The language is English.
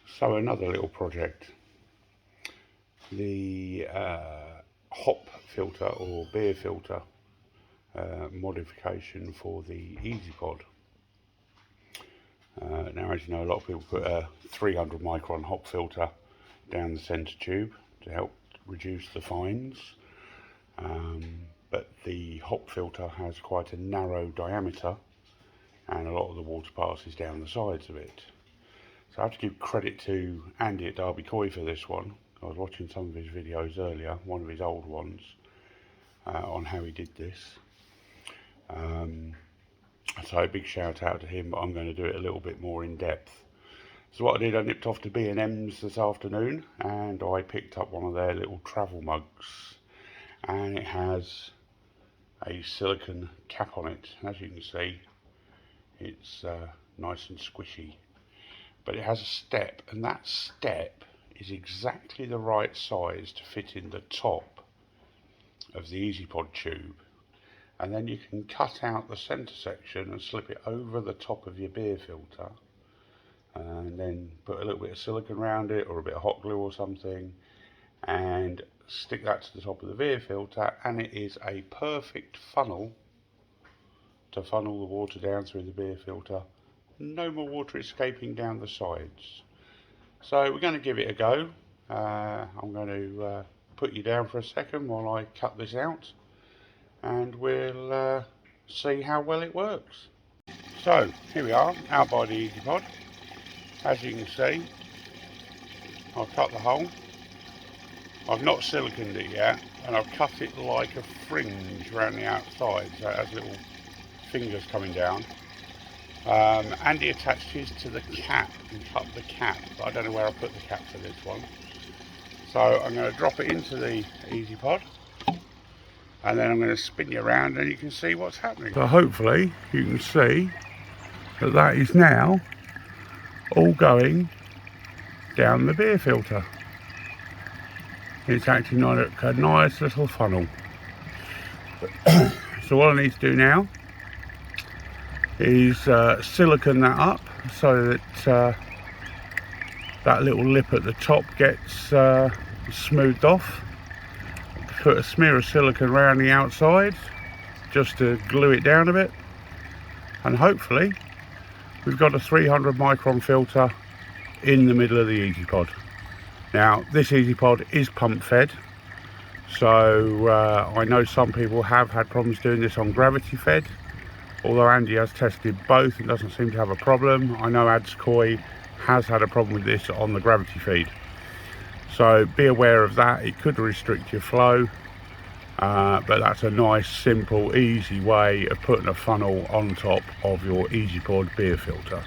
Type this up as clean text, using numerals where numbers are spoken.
So another little project, the hop filter or beer filter modification for the easypod. Now, as you know, a lot of people put a 300 micron hop filter down the centre tube to help reduce the fines, but the hop filter has quite a narrow diameter and a lot of the water passes down the sides of it. So I have to give credit to Andy at Derby Coy for this one. I was watching some of his videos earlier, one of his old ones, on how he did this. So a big shout out to him, but I'm going to do it a little bit more in depth. So what I did, I nipped off to B&M's this afternoon and I picked up one of their little travel mugs, and it has a silicone cap on it. As you can see, it's nice and squishy, but it has a step, and that step is exactly the right size to fit in the top of the easypod tube, and then you can cut out the centre section and slip it over the top of your beer filter, and then put a little bit of silicone around it or a bit of hot glue or something and stick that to the top of the beer filter, and it is a perfect funnel to funnel the water down through the beer filter. No more water escaping down the sides. So we're going to give it a go. I'm going to put you down for a second while I cut this out, and we'll see how well it works. So here we are, out by the easypod. As you can see, I've cut the hole. I've not siliconed it yet, and I've cut it like a fringe around the outside, so it has little fingers coming down. Andy attached his to the cap and cut the cap, but I don't know where I put the cap for this one. So I'm going to drop it into the easypod, and then I'm going to spin you around and you can see what's happening. So hopefully you can see that that is now all going down the beer filter. It's actually like a nice little funnel. So what I need to do now is silicone that up so that that little lip at the top gets smoothed off. Put a smear of silicone around the outside just to glue it down a bit, and hopefully we've got a 300 micron filter in the middle of the easypod. Now this easypod is pump fed, so I know some people have had problems doing this on gravity fed, although Andy has tested both and doesn't seem to have a problem. I know Adskoi has had a problem with this on the gravity feed, so be aware of that. It could restrict your flow, but that's a nice, simple, easy way of putting a funnel on top of your easypod beer filter.